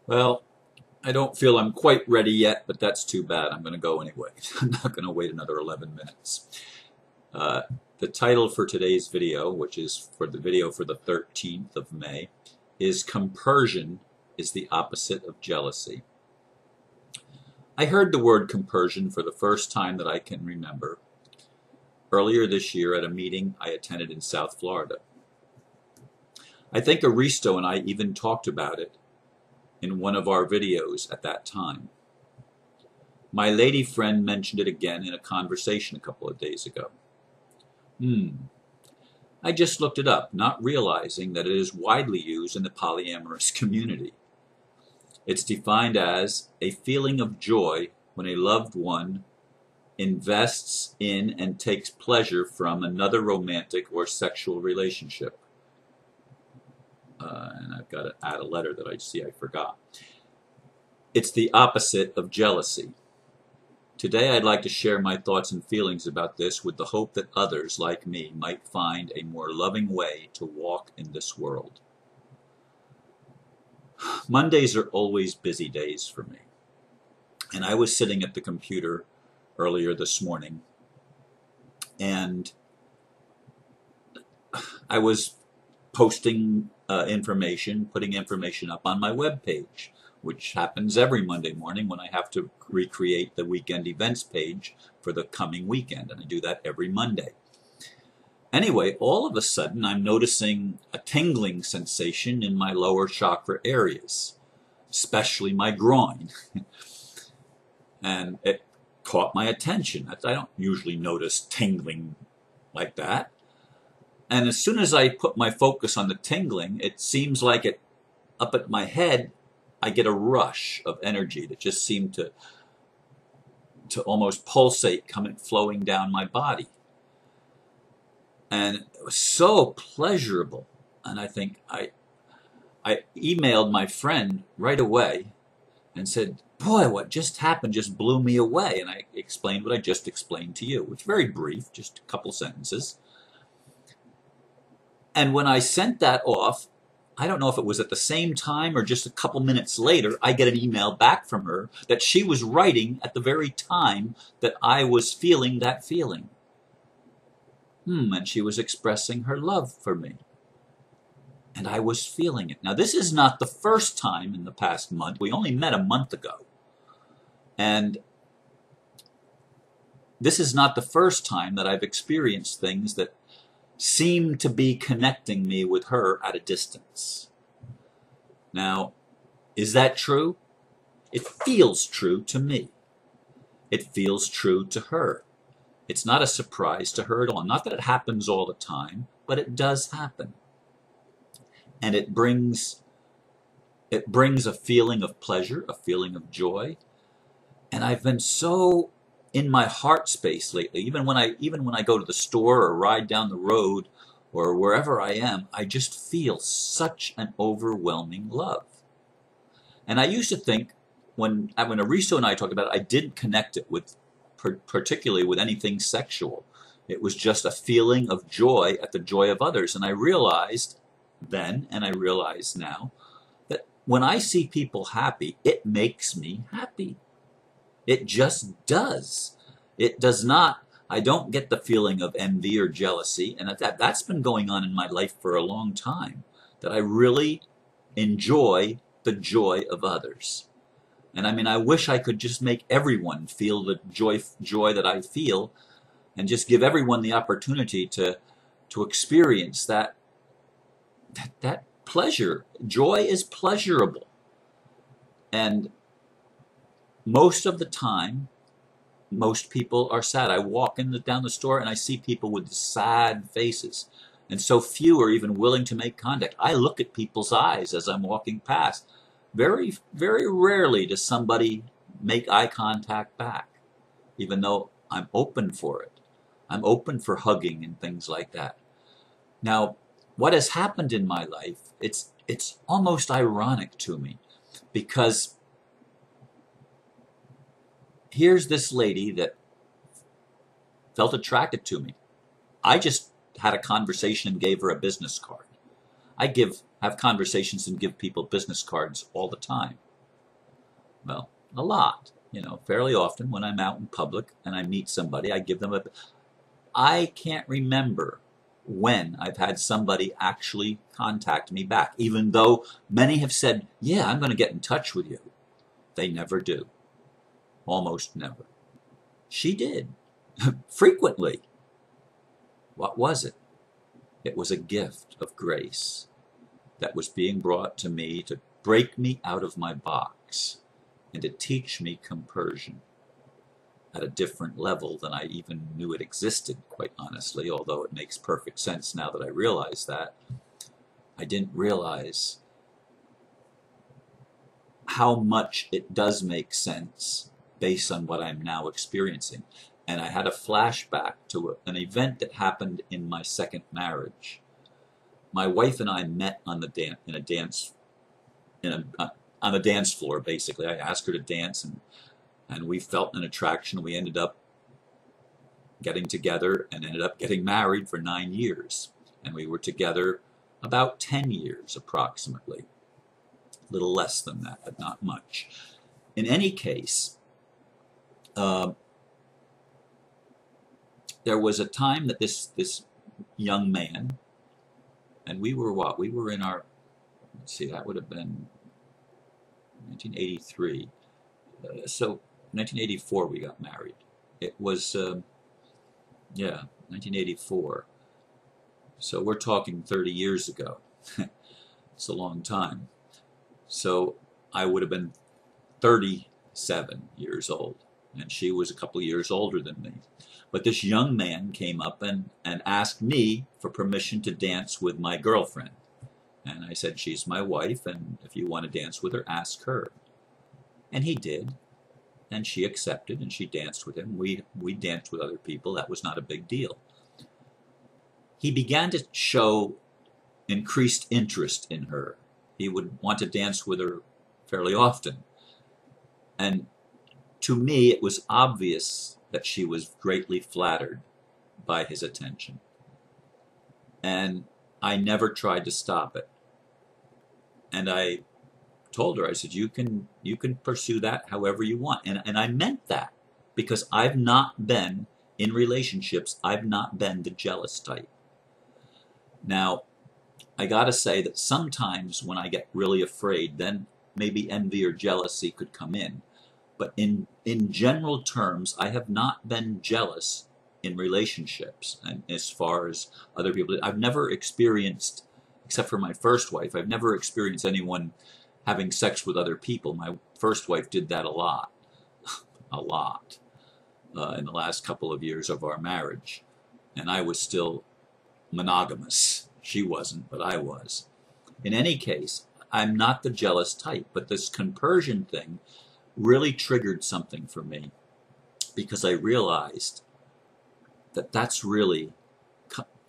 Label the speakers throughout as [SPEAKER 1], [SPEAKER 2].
[SPEAKER 1] Well, I don't feel I'm quite ready yet, but that's too bad. I'm going to go anyway. I'm not going to wait another 11 minutes. Uh, the title for today's video, which is for the video for the 13th of May, is Compersion is the opposite of jealousy. I heard the word compersion for the first time that I can remember earlier this year at a meeting I attended in South Florida. I think Aristo and I even talked about it in one of our videos at that time. My lady friend mentioned it again in a conversation a couple of days ago. I just looked it up, not realizing that it is widely used in the polyamorous community. It's defined as a feeling of joy when a loved one invests in and takes pleasure from another romantic or sexual relationship. And I've got to add a letter that I forgot. It's the opposite of jealousy. Today I'd like to share my thoughts and feelings about this with the hope that others, like me, might find a more loving way to walk in this world. Mondays are always busy days for me. And I was sitting at the computer earlier this morning, and I was posting information, putting information up on my webpage, which happens every Monday morning when I have to recreate the weekend events page for the coming weekend, and I do that every Monday. Anyway, all of a sudden I'm noticing a tingling sensation in my lower chakra areas, especially my groin. And it caught my attention. I don't usually notice tingling like that. And as soon as I put my focus on the tingling, it seems like it up at my head, I get a rush of energy that just seemed to almost pulsate flowing down my body. And it was so pleasurable. And I think I emailed my friend right away and said, boy, what just happened just blew me away. And I explained what I just explained to you. It's very brief, just a couple sentences. And when I sent that off, I don't know if it was at the same time or just a couple minutes later, I get an email back from her that she was writing at the very time that I was feeling that feeling. And she was expressing her love for me. And I was feeling it. Now, this is not the first time in the past month. We only met a month ago. And this is not the first time that I've experienced things that seem to be connecting me with her at a distance. Now, is that true? It feels true to me. It feels true to her. It's not a surprise to her at all. Not that it happens all the time, but it does happen. And it brings a feeling of pleasure, a feeling of joy. And I've been so in my heart space lately, even when I go to the store or ride down the road or wherever I am, I just feel such an overwhelming love. And I used to think when Aristo and I talked about it, I didn't connect it with particularly with anything sexual. It was just a feeling of joy at the joy of others. And I realized then, and I realize now, that when I see people happy, it makes me happy. It just does. It does not, I don't get the feeling of envy or jealousy, and that's been going on in my life for a long time, that I really enjoy the joy of others. And I mean, I wish I could just make everyone feel the joy that I feel, and just give everyone the opportunity to experience that pleasure. Joy is pleasurable. And most of the time, most people are sad. I walk down the store and I see people with sad faces. And so few are even willing to make contact. I look at people's eyes as I'm walking past. Very, very rarely does somebody make eye contact back, even though I'm open for it. I'm open for hugging and things like that. Now, what has happened in my life, it's almost ironic to me, because here's this lady that felt attracted to me. I just had a conversation and gave her a business card. I have conversations and give people business cards all the time. Well, a lot. Fairly often when I'm out in public and I meet somebody, I give them a. I can't remember when I've had somebody actually contact me back, even though many have said, yeah, I'm going to get in touch with you. They never do. Almost never. She did. Frequently. What was it? It was a gift of grace that was being brought to me to break me out of my box and to teach me compersion at a different level than I even knew it existed, quite honestly, although it makes perfect sense now that I realize that. I didn't realize how much it does make sense based on what I'm now experiencing. And I had a flashback to an event that happened in my second marriage. My wife and I met on the on a dance floor. Basically, I asked her to dance, and we felt an attraction. We ended up getting together and ended up getting married for 9 years, and we were together about 10 years approximately. A little less than that, but not much. In any case, there was a time that this young man, and we were what? We were in our, let's see, that would have been 1983. So 1984 we got married. It was, yeah, 1984. So we're talking 30 years ago. It's a long time. So I would have been 37 years old, and she was a couple years older than me. But this young man came up and asked me for permission to dance with my girlfriend. And I said, she's my wife, and if you want to dance with her, ask her. And he did. And she accepted, and she danced with him. We danced with other people. That was not a big deal. He began to show increased interest in her. He would want to dance with her fairly often. And to me, it was obvious that she was greatly flattered by his attention. And I never tried to stop it. And I told her, I said, you can pursue that however you want. And I meant that, because I've not been, in relationships, I've not been the jealous type. Now, I gotta say that sometimes when I get really afraid, then maybe envy or jealousy could come in. But in general terms, I have not been jealous in relationships. And as far as other people, I've never experienced, except for my first wife, I've never experienced anyone having sex with other people. My first wife did that a lot, a lot, in the last couple of years of our marriage. And I was still monogamous. She wasn't, but I was. In any case, I'm not the jealous type, but this compersion thing really triggered something for me, because I realized that that's really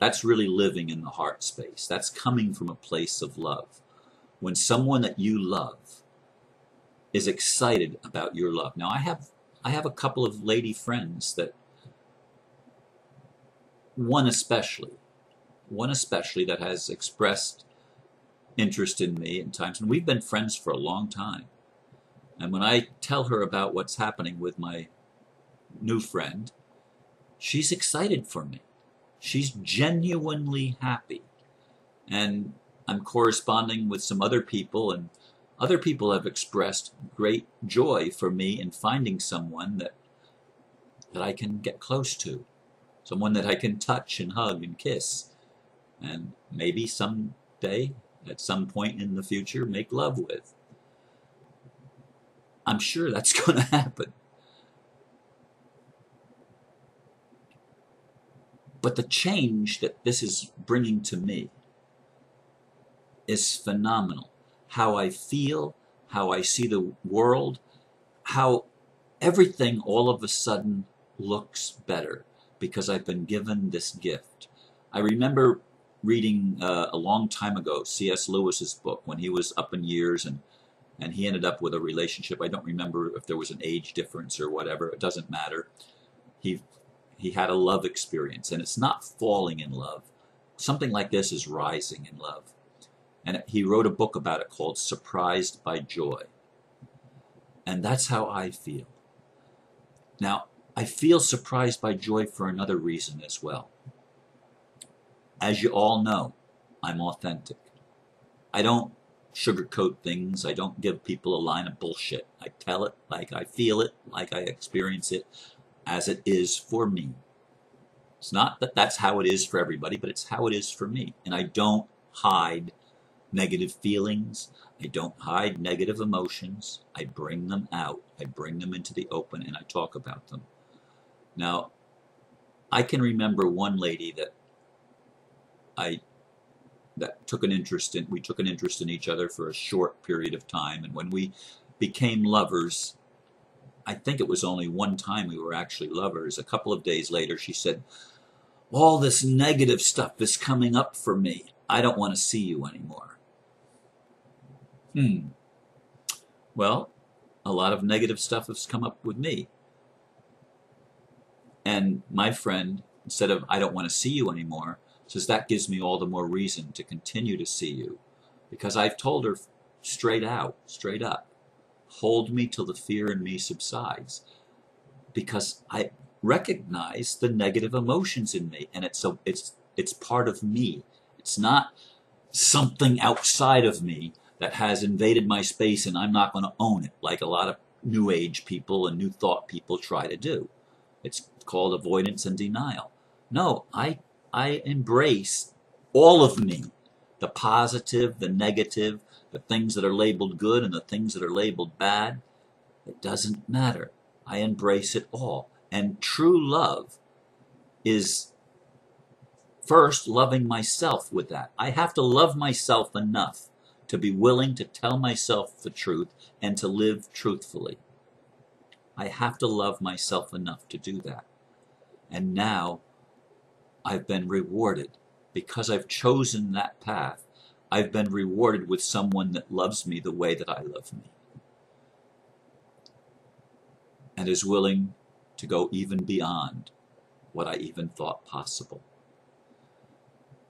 [SPEAKER 1] living in the heart space. That's coming from a place of love. When someone that you love is excited about your love. Now, I have a couple of lady friends that, one especially that has expressed interest in me in times, and we've been friends for a long time. And when I tell her about what's happening with my new friend, she's excited for me. She's genuinely happy. And I'm corresponding with some other people, and other people have expressed great joy for me in finding someone that I can get close to, someone that I can touch and hug and kiss, and maybe someday, at some point in the future, make love with. I'm sure that's going to happen. But the change that this is bringing to me is phenomenal. How I feel, how I see the world, how everything all of a sudden looks better because I've been given this gift. I remember reading a long time ago C.S. Lewis's book when he was up in years, and he ended up with a relationship. I don't remember if there was an age difference or whatever. It doesn't matter. He had a love experience, and it's not falling in love. Something like this is rising in love. And he wrote a book about it called Surprised by Joy. And that's how I feel. Now, I feel surprised by joy for another reason as well. As you all know, I'm authentic. I don't sugarcoat things. I don't give people a line of bullshit. I tell it like I feel it, like I experience it, as it is for me. It's not that that's how it is for everybody, but it's how it is for me. And I don't hide negative feelings. I don't hide negative emotions. I bring them out. I bring them into the open and I talk about them. Now, I can remember one lady that took an interest in. We took an interest in each other for a short period of time, and when we became lovers, I think it was only one time we were actually lovers. A couple of days later, she said, "All this negative stuff is coming up for me. I don't want to see you anymore." Well, a lot of negative stuff has come up with me. And my friend, instead of "I don't want to see you anymore," says, "That gives me all the more reason to continue to see you." Because I've told her straight out, straight up, hold me till the fear in me subsides. Because I recognize the negative emotions in me, and it's part of me. It's not something outside of me that has invaded my space and I'm not going to own it, like a lot of New Age people and New Thought people try to do. It's called avoidance and denial. No, I embrace all of me, the positive, the negative, the things that are labeled good and the things that are labeled bad. It doesn't matter. I embrace it all. And true love is first loving myself with that. I have to love myself enough to be willing to tell myself the truth and to live truthfully. I have to love myself enough to do that. And now I've been rewarded. Because I've chosen that path, I've been rewarded with someone that loves me the way that I love me. And is willing to go even beyond what I even thought possible.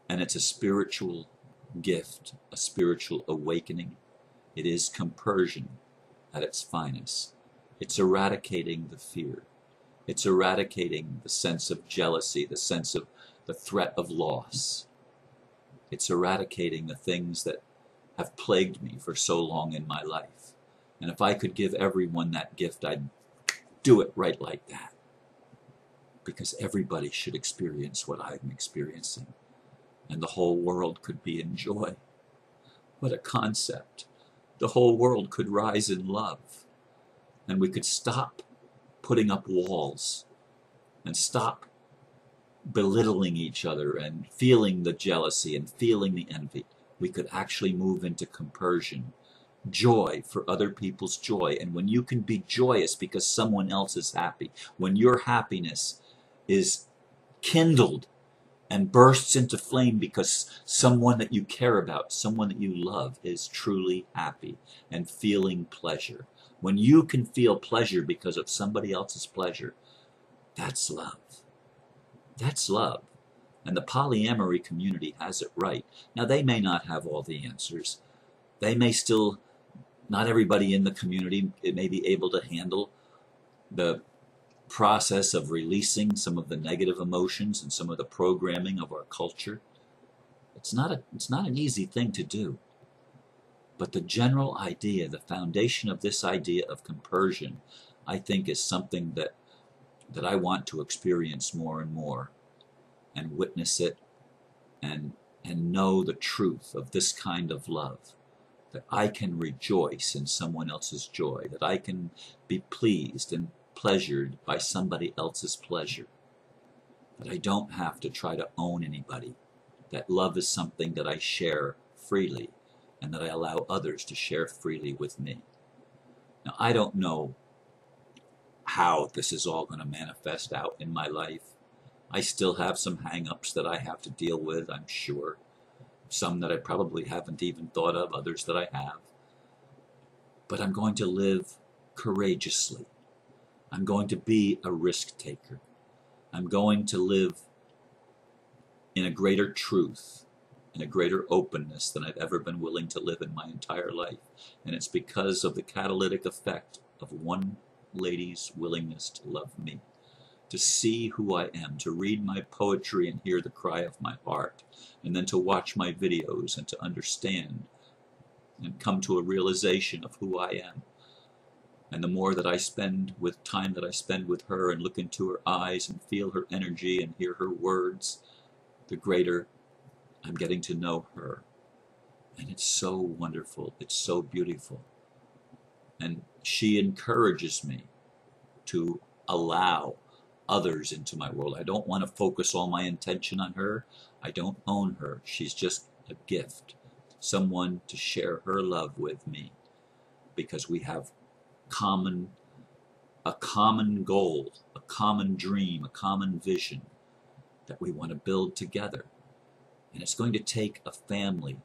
[SPEAKER 1] And it's a spiritual gift, a spiritual awakening. It is compersion at its finest. It's eradicating the fear. It's eradicating the sense of jealousy, the sense of the threat of loss. It's eradicating the things that have plagued me for so long in my life. And if I could give everyone that gift, I'd do it right like that. Because everybody should experience what I'm experiencing. And the whole world could be in joy. What a concept. The whole world could rise in love. And we could stop putting up walls and stop belittling each other and feeling the jealousy and feeling the envy. We could actually move into compersion, joy for other people's joy. And when you can be joyous because someone else is happy, when your happiness is kindled and bursts into flame because someone that you care about, someone that you love is truly happy and feeling pleasure. When you can feel pleasure because of somebody else's pleasure, that's love. That's love. And the polyamory community has it right. Now, they may not have all the answers. They may still, not everybody in the community, it may be able to handle the process of releasing some of the negative emotions and some of the programming of our culture. It's not an easy thing to do. But the general idea, the foundation of this idea of compersion, I think is something that I want to experience more and more and witness it and know the truth of this kind of love, that I can rejoice in someone else's joy, that I can be pleased and pleasured by somebody else's pleasure, that I don't have to try to own anybody, that love is something that I share freely and that I allow others to share freely with me. Now, I don't know how this is all going to manifest out in my life. I still have some hang-ups that I have to deal with, I'm sure. Some that I probably haven't even thought of, others that I have. But I'm going to live courageously. I'm going to be a risk taker. I'm going to live in a greater truth, in a greater openness than I've ever been willing to live in my entire life. And it's because of the catalytic effect of one lady's willingness to love me, to see who I am, to read my poetry and hear the cry of my heart, and then to watch my videos and to understand and come to a realization of who I am. And the more that I spend with time that I spend with her and look into her eyes and feel her energy and hear her words, the greater I'm getting to know her. And it's so wonderful. It's so beautiful. And she encourages me to allow others into my world. I don't want to focus all my intention on her. I don't own her. She's just a gift, someone to share her love with me, because we have a common goal, a common dream, a common vision that we want to build together. And it's going to take a family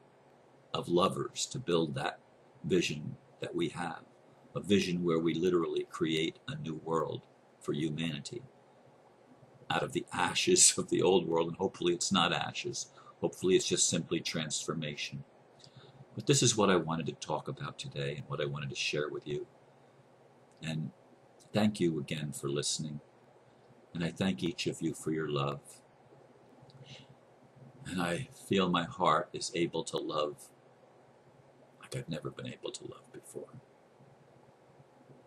[SPEAKER 1] of lovers to build that vision that we have, a vision where we literally create a new world for humanity out of the ashes of the old world. And hopefully it's not ashes. Hopefully it's just simply transformation. But this is what I wanted to talk about today and what I wanted to share with you. And thank you again for listening. And I thank each of you for your love. And I feel my heart is able to love like I've never been able to love before.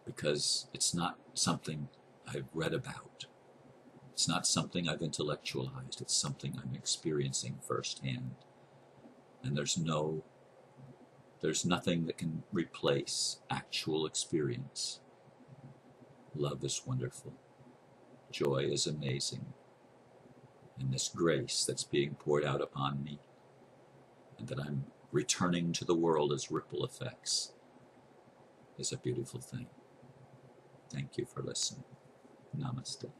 [SPEAKER 1] Because it's not something I've read about. It's not something I've intellectualized. It's something I'm experiencing firsthand. And there's nothing that can replace actual experience. Love is wonderful. Joy is amazing. And this grace that's being poured out upon me, and that I'm returning to the world as ripple effects, is a beautiful thing. Thank you for listening. Namaste.